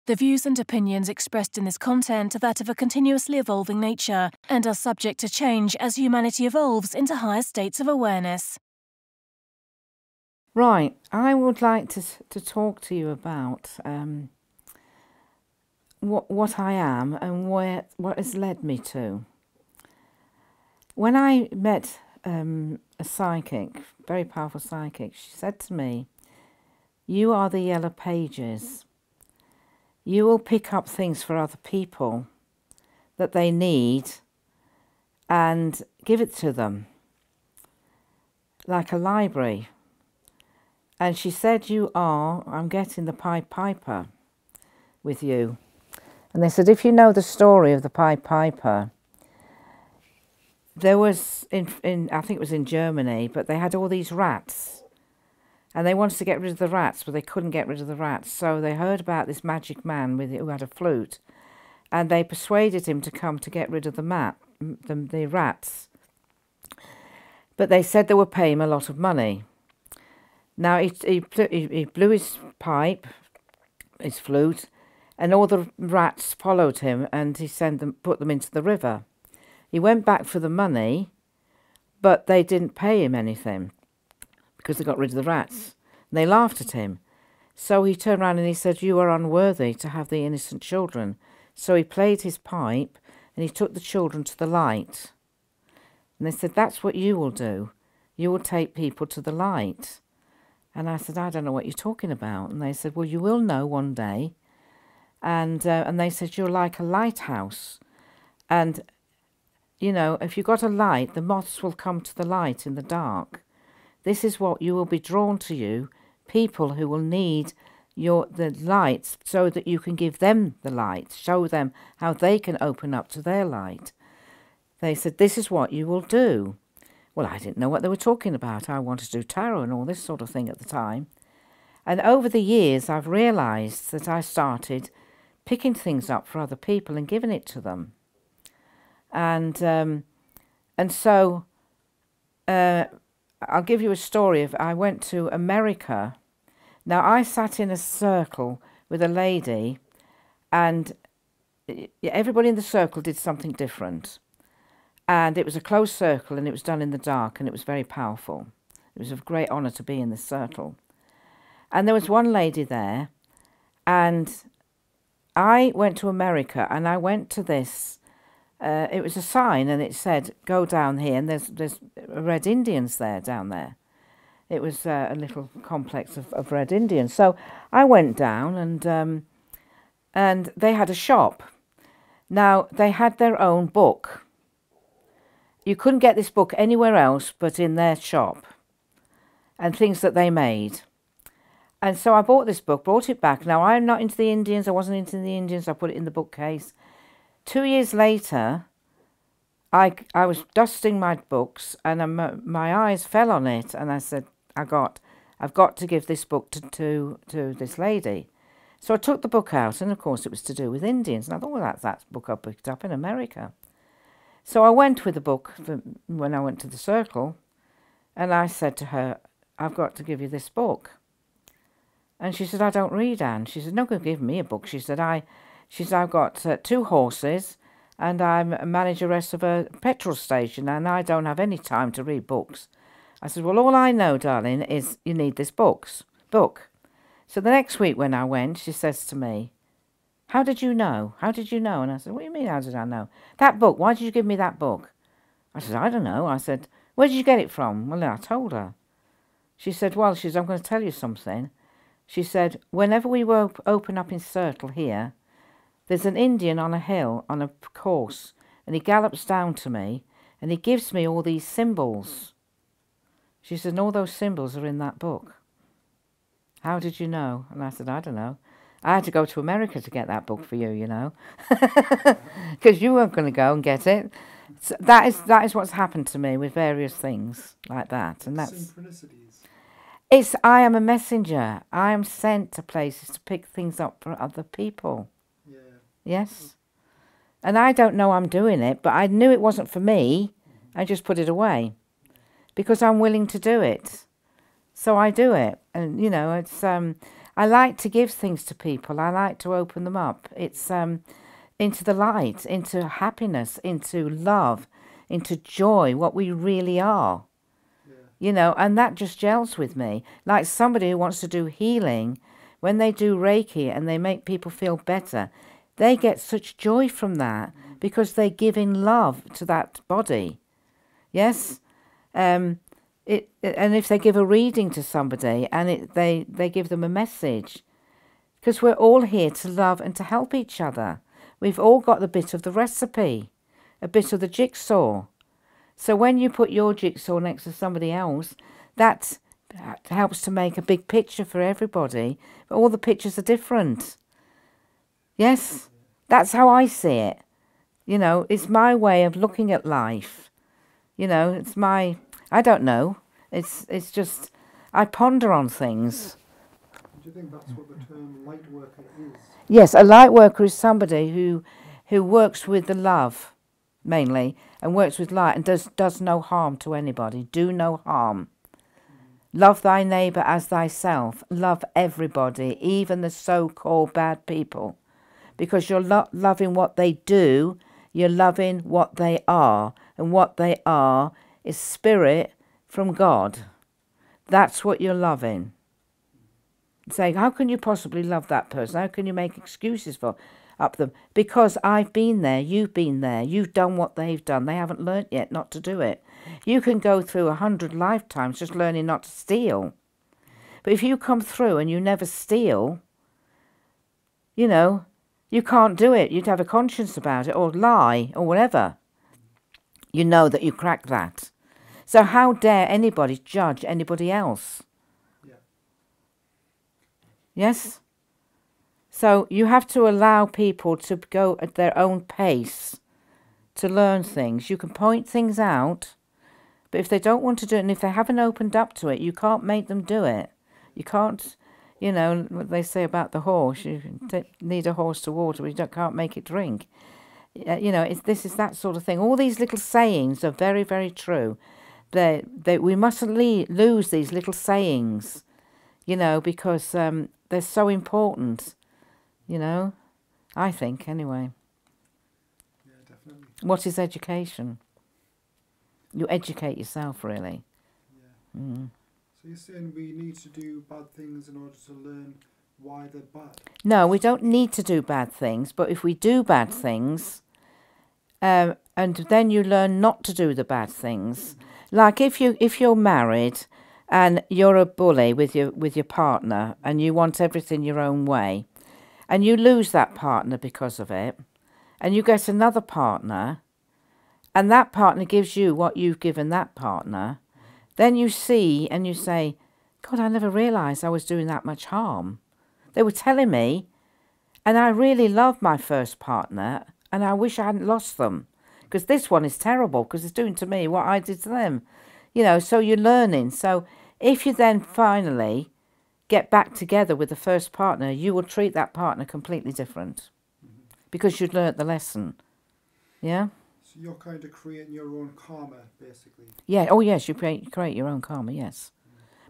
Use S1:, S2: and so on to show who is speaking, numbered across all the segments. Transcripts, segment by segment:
S1: The views and opinions expressed in this content are that of a continuously evolving nature and are subject to change as humanity evolves into higher states of awareness.
S2: Right, I would like to talk to you about what I am and what has led me to. When I met a psychic, very powerful psychic, she said to me, "You are the yellow pages. You will pick up things for other people that they need and give it to them, like a library." And she said, I'm getting the Pied Piper with you. And they said, if you know the story of the Pied Piper, there was, I think it was in Germany, but they had all these rats. And they wanted to get rid of the rats, but they couldn't get rid of the rats. So they heard about this magic man who had a flute. And they persuaded him to come to get rid of the rats. But they said they would pay him a lot of money. Now, he blew his pipe, his flute, and all the rats followed him, and he put them into the river. He went back for the money, but they didn't pay him anything because they got rid of the rats. And they laughed at him. So he turned around and he said, "You are unworthy to have the innocent children." So he played his pipe, and he took the children to the light. And they said, "That's what you will do. You will take people to the light." And I said, "I don't know what you're talking about." And they said, "Well, you will know one day." And they said, "You're like a lighthouse. And, you know, if you've got a light, the moths will come to the light in the dark. This is what you will be drawn to you, people who will need the lights so that you can give them the light, show them how they can open up to their light." They said, "This is what you will do." Well, I didn't know what they were talking about. I wanted to do tarot and all this sort of thing at the time. And over the years, I've realised that I started picking things up for other people and giving it to them. And so I'll give you a story of, I went to America. Now, I sat in a circle with a lady, and everybody in the circle did something different. And it was a closed circle, and it was done in the dark, and it was very powerful. It was a great honour to be in this circle. And there was one lady there, and I went to America, and I went to this. It was a sign, and it said, "Go down here," and there's Red Indians there, down there. It was a little complex of Red Indians. So I went down, and they had a shop. Now, they had their own book. You couldn't get this book anywhere else but in their shop, and things that they made. And so I bought this book, brought it back. Now, I'm not into the Indians. I wasn't into the Indians. I put it in the bookcase. 2 years later, I was dusting my books, and my eyes fell on it, and I said, I've got to give this book to this lady. So I took the book out, and of course it was to do with Indians. And I thought, well, that's that book I picked up in America. So I went with the book when I went to the circle, and I said to her, "I've got to give you this book." And she said, "I don't read, Anne." She said, "No, go give me a book." She said, I've got 2 horses, and I'm a manageress of a petrol station, and I don't have any time to read books. I said, "Well, all I know, darling, is you need this book." So the next week when I went, she says to me, "How did you know? How did you know?" And I said, "What do you mean, how did I know? That book, why did you give me that book?" I said, "I don't know." I said, "Where did you get it from?" Well, I told her. She said, "Well," she said, "I'm going to tell you something." She said, "Whenever we open up in Circle here, there's an Indian on a hill, on a course, and he gallops down to me, and he gives me all these symbols." She said, "And all those symbols are in that book. How did you know?" And I said, "I don't know. I had to go to America to get that book for you, you know, because you weren't going to go and get it." So that is what's happened to me with various things like that, and that's synchronicities. I am a messenger. I am sent to places to pick things up for other people. Yeah. Yes. And I don't know I'm doing it, but I knew it wasn't for me. I just put it away because I'm willing to do it. So I do it, and you know, it's I like to give things to people. I like to open them up. It's into the light, into happiness, into love, into joy, what we really are. Yeah. You know, and that just gels with me. Like somebody who wants to do healing, when they do Reiki and they make people feel better, they get such joy from that because they're giving love to that body. Yes? And if they give a reading to somebody and they give them a message, because we're all here to love and to help each other. We've all got the bit of the recipe, a bit of the jigsaw. So when you put your jigsaw next to somebody else, that helps to make a big picture for everybody. But all the pictures are different. Yes? That's how I see it. You know, it's my way of looking at life. You know, it's my... I don't know. It's just... I ponder on things.
S3: Do you think that's what the term Lightworker is?
S2: Yes, a Lightworker is somebody who works with the love, mainly, and works with light and does no harm to anybody. Do no harm. Love thy neighbour as thyself. Love everybody, even the so-called bad people. Because you're not loving what they do, you're loving what they are. And what they are is spirit from God. That's what you're loving. Saying, how can you possibly love that person? How can you make excuses for them? Because I've been there, you've been there, you've done what they've done. They haven't learnt yet not to do it. You can go through 100 lifetimes just learning not to steal. But if you come through and you never steal, you know, you can't do it. You'd have a conscience about it, or lie, or whatever. You know that you cracked that. So how dare anybody judge anybody else? Yes? So you have to allow people to go at their own pace to learn things. You can point things out, but if they don't want to do it, and if they haven't opened up to it, you can't make them do it. You can't, you know, what they say about the horse, you need a horse to water, but you can't make it drink. You know, this is that sort of thing. All these little sayings are very, very true. We mustn't lose these little sayings, you know, because... they're so important, you know, I think, anyway.
S3: Yeah, definitely.
S2: What is education? You educate yourself, really.
S3: Yeah. So you're saying we need to do bad things in order to learn why they're bad?
S2: No, we don't need to do bad things, but if we do bad things, and then you learn not to do the bad things. Like if you're married... and you're a bully with your partner and you want everything your own way and you lose that partner because of it and you get another partner and that partner gives you what you've given that partner, then you see and you say, God, I never realised I was doing that much harm. They were telling me, and I really love my first partner and I wish I hadn't lost them because this one is terrible because it's doing to me what I did to them. You know, so you're learning. So if you then finally get back together with the first partner, you will treat that partner completely different because you've learnt the lesson. Yeah?
S3: So you're kind of creating your own karma, basically.
S2: Yeah. Oh, yes, you create your own karma, yes.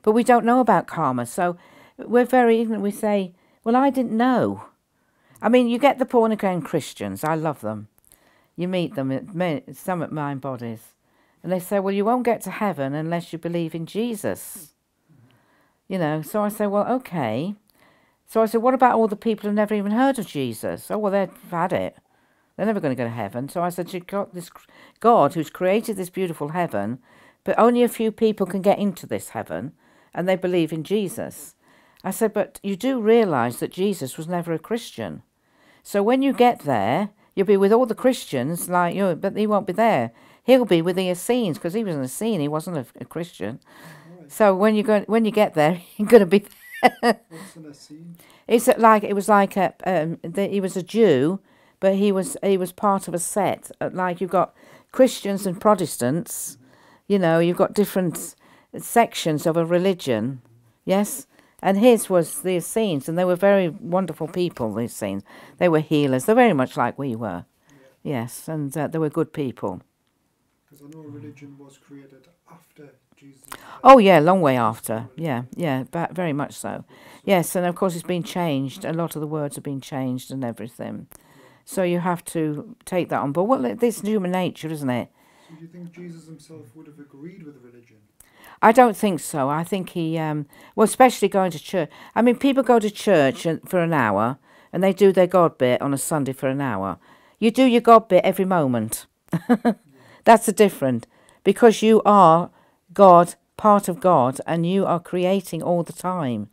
S2: But we don't know about karma, so we're very ignorant. We say, well, I didn't know. I mean, you get the born-again Christians. I love them. You meet them at some at Mind Bodies. And they say, well, you won't get to heaven unless you believe in Jesus. You know, so I say, well, okay. So I said, what about all the people who've never even heard of Jesus? Oh, well, they've had it. They're never going to go to heaven. So I said, you've got this God who's created this beautiful heaven, but only a few people can get into this heaven, and they believe in Jesus. I said, but you do realise that Jesus was never a Christian. So when you get there, you'll be with all the Christians, like you, but he won't be there. He'll be with the Essenes, because he was an Essene, he wasn't a Christian. Right. So when you get there, you're going to be there.
S3: What's an Essene?
S2: He was a Jew, but he was part of a set. Like you've got Christians and Protestants, you know, you've got different sections of a religion, yes? And his was the Essenes, and they were very wonderful people, the Essenes. They were healers. They're very much like we were, yes, and they were good people.
S3: Because I know religion was created after Jesus.
S2: Oh yeah, long way after. Yeah, yeah, but very much so. Yes, and of course it's been changed. A lot of the words have been changed and everything. So you have to take that on board. Well, this is human nature, isn't it?
S3: So do you think Jesus himself would have agreed with religion?
S2: I don't think so. I think he, well, especially going to church. I mean, people go to church for an hour and they do their God bit on a Sunday for an hour. You do your God bit every moment. That's the difference. Because you are God, part of God, and you are creating all the time.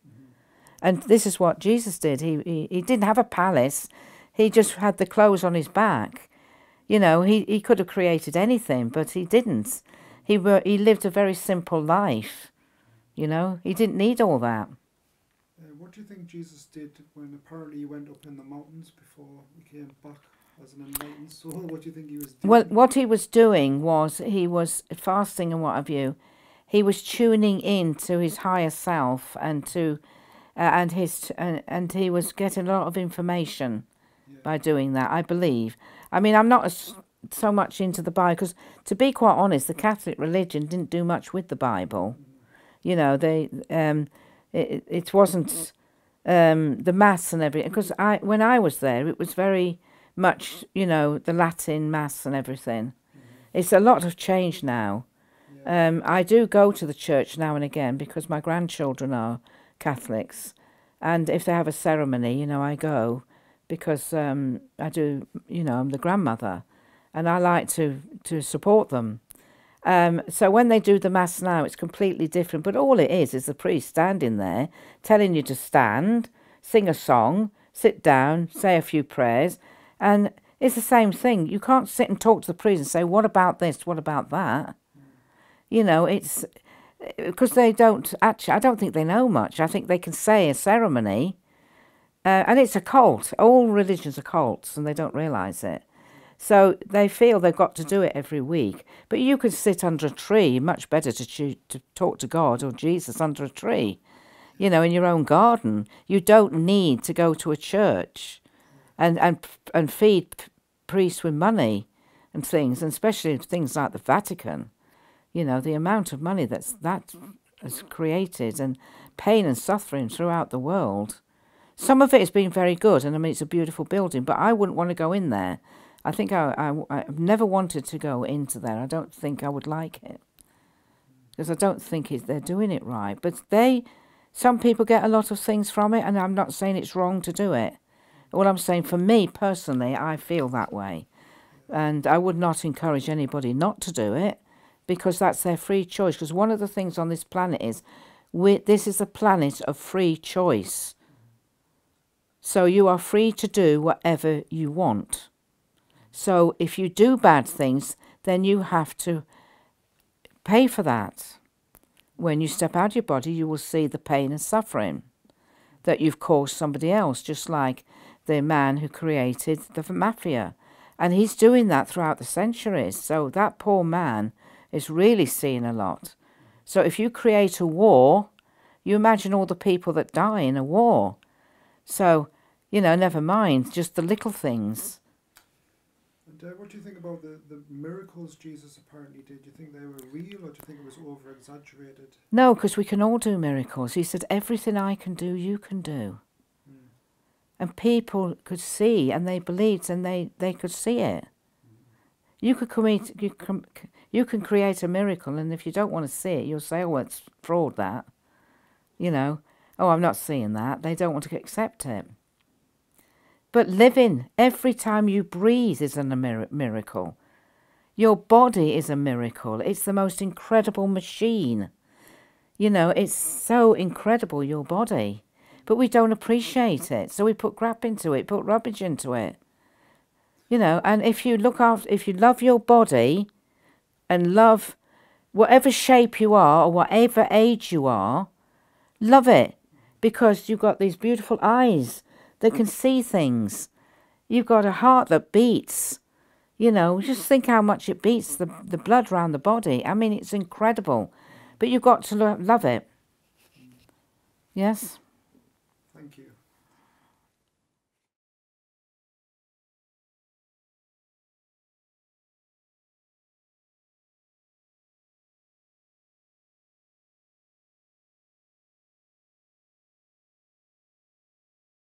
S2: And this is what Jesus did. He didn't have a palace. He just had the clothes on his back. You know, he could have created anything, but he didn't. He lived a very simple life. You know, he didn't need all that.
S3: What do you think Jesus did when apparently he went up in the mountains before he came back as an enlightened soul? What do you think he was doing?
S2: Well, what he was doing was he was fasting and what have you. He was tuning in to his higher self and to and he was getting a lot of information by doing that, I believe. I mean, I'm not so much into the Bible because, to be quite honest, the Catholic religion didn't do much with the Bible. You know, it wasn't the Mass and everything. Because when I was there, it was very much, you know, the Latin Mass and everything. It's a lot of change now. I do go to the church now and again because my grandchildren are Catholics, and if they have a ceremony, you know, I go because I do, you know, I'm the grandmother, and I like to support them. So when they do the Mass now, it's completely different. But all it is the priest standing there telling you to stand, sing a song, sit down, say a few prayers, and it's the same thing. You can't sit and talk to the priest and say, what about this, what about that? You know, it's because they don't actually, I don't think they know much. I think they can say a ceremony, and it's a cult. All religions are cults, and they don't realise it. So they feel they've got to do it every week. But you could sit under a tree, much better to talk to God or Jesus under a tree, you know, in your own garden. You don't need to go to a church and feed priests with money and things, and especially things like the Vatican. You know, the amount of money that has created and pain and suffering throughout the world. Some of it has been very good, and I mean, it's a beautiful building, but I wouldn't want to go in there. I think I've never wanted to go into there. I don't think I would like it, because I don't think they're doing it right. But some people get a lot of things from it, and I'm not saying it's wrong to do it. All I'm saying, for me personally, I feel that way. And I would not encourage anybody not to do it, because that's their free choice. Because one of the things on this planet is, this is a planet of free choice. So you are free to do whatever you want. So if you do bad things, then you have to pay for that. When you step out of your body, you will see the pain and suffering that you've caused somebody else, just like the man who created the mafia. And he's doing that throughout the centuries. So that poor man is really seeing a lot. So if you create a war, you imagine all the people that die in a war. So, you know, never mind, just the little things.
S3: And what do you think about the miracles Jesus apparently did? Do you think they were real, or do you think it was over-exaggerated?
S2: No, because we can all do miracles. He said, everything I can do, you can do. And people could see, and they believed, and they could see it. You can create a miracle, and if you don't want to see it, you'll say, oh, it's fraud, that. You know, oh, I'm not seeing that. They don't want to accept it. But living, every time you breathe is a miracle. Your body is a miracle. It's the most incredible machine. You know, it's so incredible, your body. But we don't appreciate it. So we put crap into it, put rubbish into it. You know, and if you love your body and love whatever shape you are or whatever age you are, love it, because you've got these beautiful eyes that can see things. You've got a heart that beats. You know, just think how much it beats, the blood around the body. I mean, it's incredible. But you've got to love it. Yes?